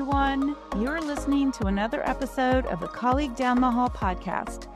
everyone. You're listening to another episode of the Colleague Down the Hall podcast.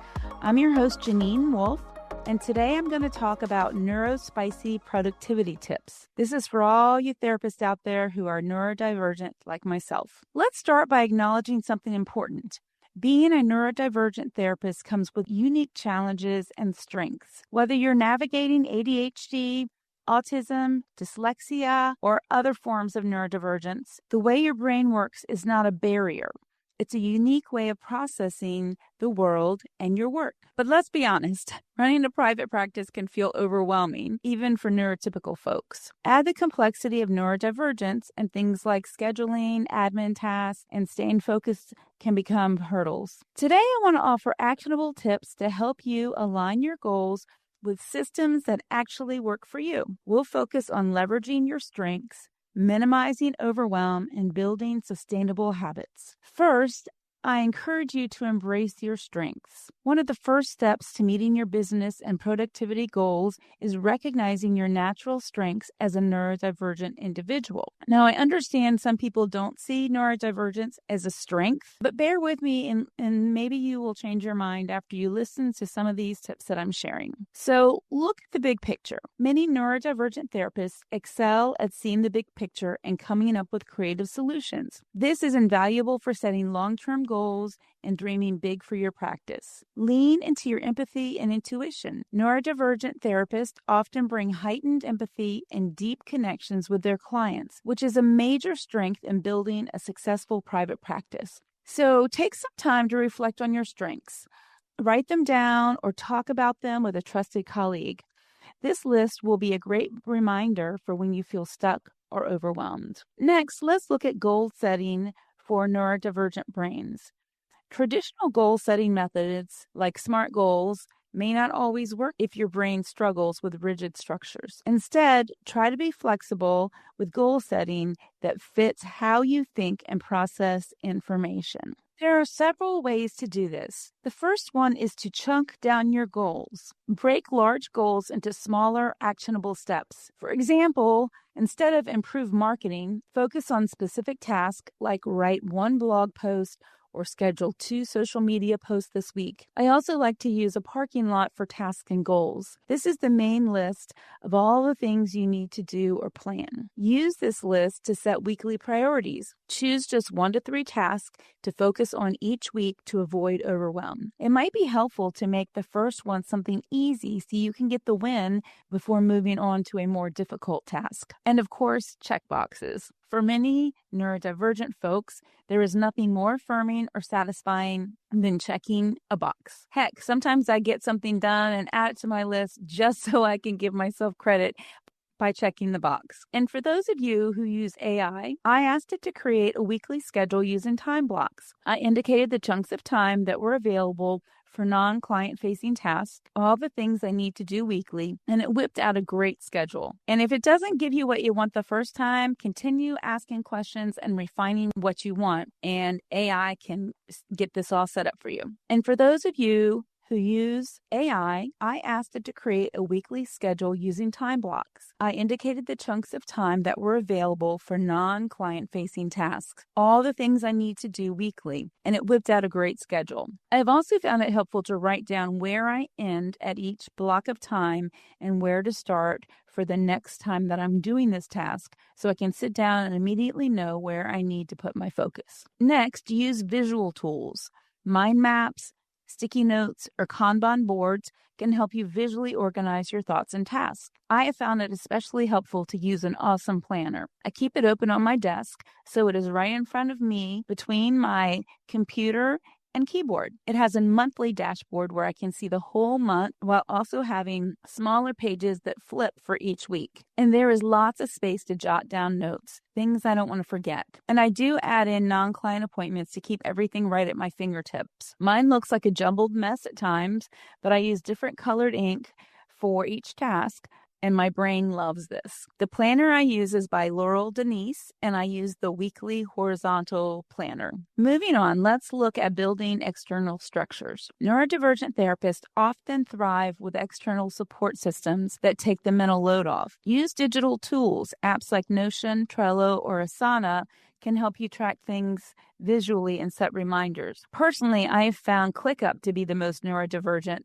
I'm your host, Jeanene Wolf, and today I'm going to talk about Neurospicy productivity tips. This is for all you therapists out there who are neurodivergent like myself. Let's start by acknowledging something important. Being a neurodivergent therapist comes with unique challenges and strengths. Whether you're navigating ADHD, autism, dyslexia, or other forms of neurodivergence, the way your brain works is not a barrier. It's a unique way of processing the world and your work. But let's be honest, running a private practice can feel overwhelming, even for neurotypical folks. Add the complexity of neurodivergence, and things like scheduling, admin tasks, and staying focused can become hurdles. Today, I want to offer actionable tips to help you align your goals with systems that actually work for you. We'll focus on leveraging your strengths, minimizing overwhelm, and building sustainable habits. First, I encourage you to embrace your strengths. One of the first steps to meeting your business and productivity goals is recognizing your natural strengths as a neurodivergent individual. Now, I understand some people don't see neurodivergence as a strength, but bear with me and maybe you will change your mind after you listen to some of these tips that I'm sharing. So look at the big picture. Many neurodivergent therapists excel at seeing the big picture and coming up with creative solutions. This is invaluable for setting long-term goals and dreaming big for your practice. Lean into your empathy and intuition. Neurodivergent therapists often bring heightened empathy and deep connections with their clients, which is a major strength in building a successful private practice. So take some time to reflect on your strengths. Write them down or talk about them with a trusted colleague. This list will be a great reminder for when you feel stuck or overwhelmed. Next, let's look at goal setting for neurodivergent brains. Traditional goal-setting methods like SMART goals may not always work if your brain struggles with rigid structures. Instead, try to be flexible with goal setting that fits how you think and process information. There are several ways to do this. The first one is to chunk down your goals. Break large goals into smaller, actionable steps. For example, instead of improve marketing, focus on specific tasks like write one blog post or schedule 2 social media posts this week. I also like to use a parking lot for tasks and goals. This is the main list of all the things you need to do or plan. Use this list to set weekly priorities. Choose just 1 to 3 tasks to focus on each week to avoid overwhelm. It might be helpful to make the first one something easy so you can get the win before moving on to a more difficult task. And of course, check boxes. For many neurodivergent folks, there is nothing more affirming or satisfying than checking a box. Heck, sometimes I get something done and add it to my list just so I can give myself credit by checking the box. And for those of you who use AI, I asked it to create a weekly schedule using time blocks. I indicated the chunks of time that were available for non-client facing tasks, all the things I need to do weekly, and it whipped out a great schedule. And if it doesn't give you what you want the first time, continue asking questions and refining what you want, and AI can get this all set up for you. And for those of you who use AI, I asked it to create a weekly schedule using time blocks. I indicated the chunks of time that were available for non-client facing tasks, all the things I need to do weekly, and it whipped out a great schedule. I've also found it helpful to write down where I end at each block of time and where to start for the next time that I'm doing this task, so I can sit down and immediately know where I need to put my focus. Next, use visual tools. Mind maps, sticky notes, or Kanban boards can help you visually organize your thoughts and tasks. I have found it especially helpful to use an awesome planner. I keep it open on my desk, so it is right in front of me between my computer and keyboard. It has a monthly dashboard where I can see the whole month while also having smaller pages that flip for each week. And there is lots of space to jot down notes, things I don't want to forget. And I do add in non-client appointments to keep everything right at my fingertips. Mine looks like a jumbled mess at times, but I use different colored ink for each task, and my brain loves this. The planner I use is by Laurel Denise, and I use the weekly horizontal planner. Moving on, let's look at building external structures. Neurodivergent therapists often thrive with external support systems that take the mental load off. Use digital tools, apps like Notion, Trello, or Asana can help you track things visually and set reminders. Personally, I have found ClickUp to be the most neurodivergent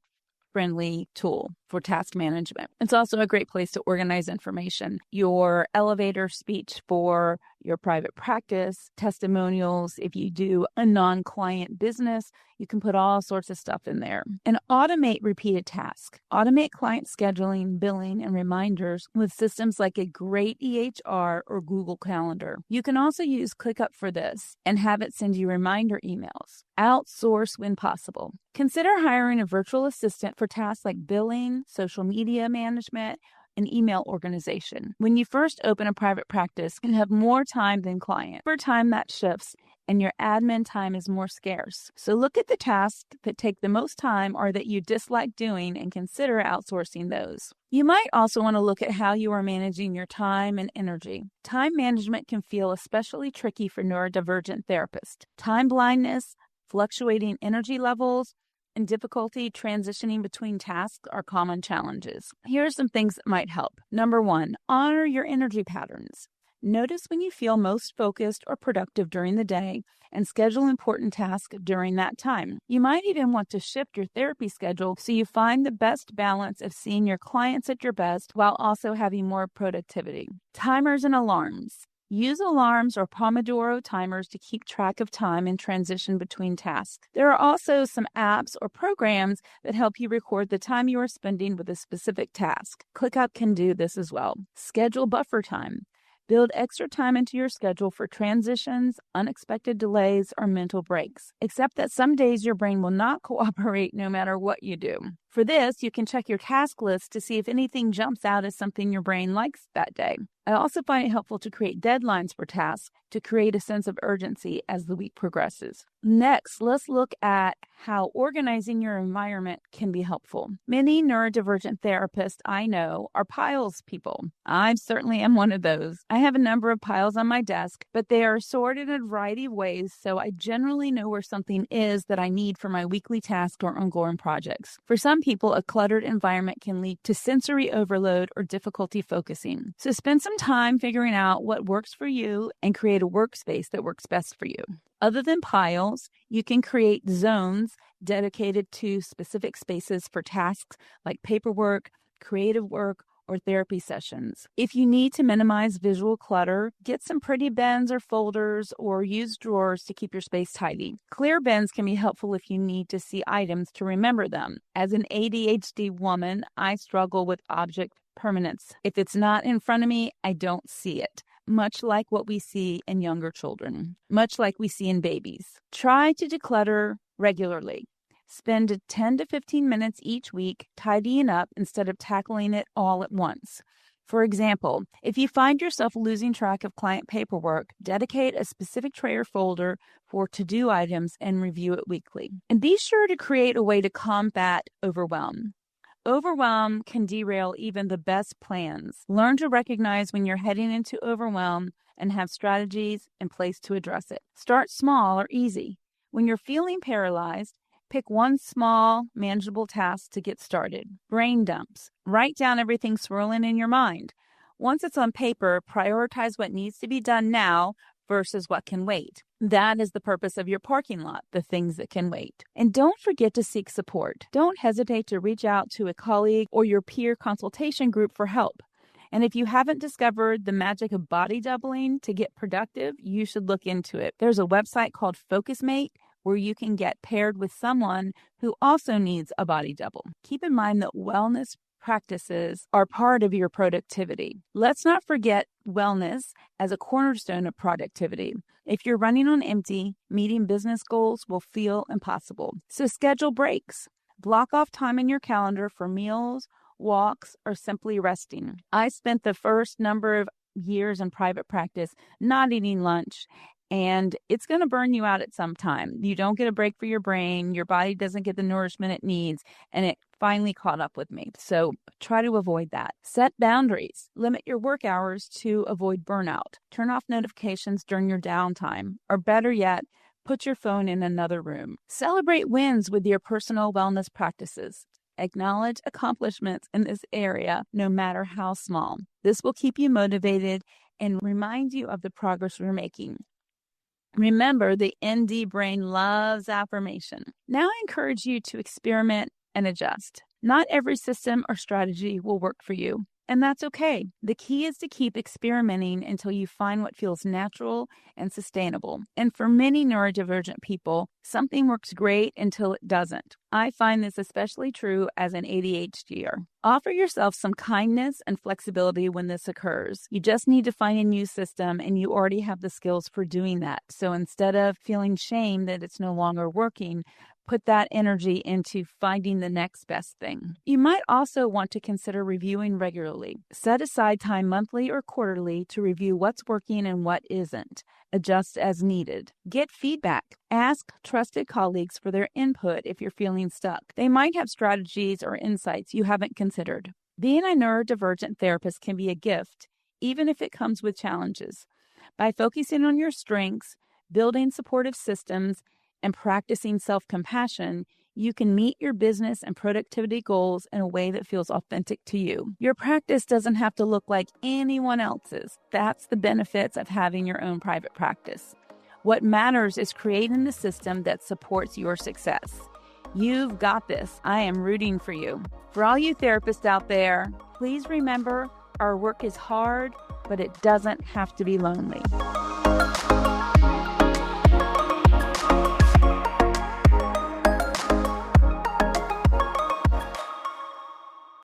friendly tool for task management. It's also a great place to organize information. Your elevator speech for your private practice, testimonials, if you do a non-client business, you can put all sorts of stuff in there. And automate repeated tasks. Automate client scheduling, billing, and reminders with systems like a great EHR or Google Calendar. You can also use ClickUp for this and have it send you reminder emails. Outsource when possible. Consider hiring a virtual assistant for tasks like billing, social media management, and email organization. When you first open a private practice, you have more time than client. Over time, that shifts, and your admin time is more scarce. So look at the tasks that take the most time or that you dislike doing and consider outsourcing those. You might also want to look at how you are managing your time and energy. Time management can feel especially tricky for neurodivergent therapists. Time blindness, fluctuating energy levels, and difficulty transitioning between tasks are common challenges. Here are some things that might help. Number 1, honor your energy patterns. Notice when you feel most focused or productive during the day and schedule important tasks during that time. You might even want to shift your therapy schedule so you find the best balance of seeing your clients at your best while also having more productivity. Timers and alarms. Use alarms or Pomodoro timers to keep track of time and transition between tasks. There are also some apps or programs that help you record the time you are spending with a specific task. ClickUp can do this as well. Schedule buffer time. Build extra time into your schedule for transitions, unexpected delays, or mental breaks. Accept that some days your brain will not cooperate no matter what you do. For this, you can check your task list to see if anything jumps out as something your brain likes that day. I also find it helpful to create deadlines for tasks to create a sense of urgency as the week progresses. Next, let's look at how organizing your environment can be helpful. Many neurodivergent therapists I know are piles people. I certainly am one of those. I have a number of piles on my desk, but they are sorted in a variety of ways, so I generally know where something is that I need for my weekly task or ongoing projects. For some people, a cluttered environment can lead to sensory overload or difficulty focusing. So spend some time figuring out what works for you and create a workspace that works best for you. Other than piles, you can create zones dedicated to specific spaces for tasks like paperwork, creative work, or therapy sessions. If you need to minimize visual clutter, get some pretty bins or folders or use drawers to keep your space tidy. Clear bins can be helpful if you need to see items to remember them. As an ADHD woman, I struggle with object permanence. If it's not in front of me, I don't see it. Much like what we see in younger children, much like we see in babies. Try to declutter regularly. Spend 10 to 15 minutes each week tidying up instead of tackling it all at once. For example, if you find yourself losing track of client paperwork, dedicate a specific tray or folder for to-do items and review it weekly. And be sure to create a way to combat overwhelm. Overwhelm can derail even the best plans. Learn to recognize when you're heading into overwhelm and have strategies in place to address it. Start small or easy. When you're feeling paralyzed, pick one small, manageable task to get started. Brain dumps. Write down everything swirling in your mind. Once it's on paper, prioritize what needs to be done now versus what can wait. That is the purpose of your parking lot, the things that can wait. And don't forget to seek support. Don't hesitate to reach out to a colleague or your peer consultation group for help. And if you haven't discovered the magic of body doubling to get productive, you should look into it. There's a website called FocusMate where you can get paired with someone who also needs a body double. Keep in mind that wellness practices are part of your productivity. Let's not forget wellness as a cornerstone of productivity. If you're running on empty, meeting business goals will feel impossible. So schedule breaks. Block off time in your calendar for meals, walks, or simply resting. I spent the first number of years in private practice not eating lunch, and it's going to burn you out at some time. You don't get a break for your brain. Your body doesn't get the nourishment it needs. And it finally caught up with me. So try to avoid that. Set boundaries. Limit your work hours to avoid burnout. Turn off notifications during your downtime. Or better yet, put your phone in another room. Celebrate wins with your personal wellness practices. Acknowledge accomplishments in this area, no matter how small. This will keep you motivated and remind you of the progress you're making. Remember, the ND brain loves affirmation. Now I encourage you to experiment and adjust. Not every system or strategy will work for you, and that's okay. The key is to keep experimenting until you find what feels natural and sustainable. And for many neurodivergent people, something works great until it doesn't. I find this especially true as an ADHDer. Offer yourself some kindness and flexibility when this occurs. You just need to find a new system, and you already have the skills for doing that. So instead of feeling shame that it's no longer working, put that energy into finding the next best thing. You might also want to consider reviewing regularly. Set aside time monthly or quarterly to review what's working and what isn't. Adjust as needed. Get feedback. Ask trusted colleagues for their input if you're feeling stuck. They might have strategies or insights you haven't considered. Being a neurodivergent therapist can be a gift, even if it comes with challenges. By focusing on your strengths, building supportive systems, and practicing self-compassion, you can meet your business and productivity goals in a way that feels authentic to you. Your practice doesn't have to look like anyone else's. That's the benefits of having your own private practice. What matters is creating the system that supports your success. You've got this. I am rooting for you. For all you therapists out there, please remember our work is hard, but it doesn't have to be lonely.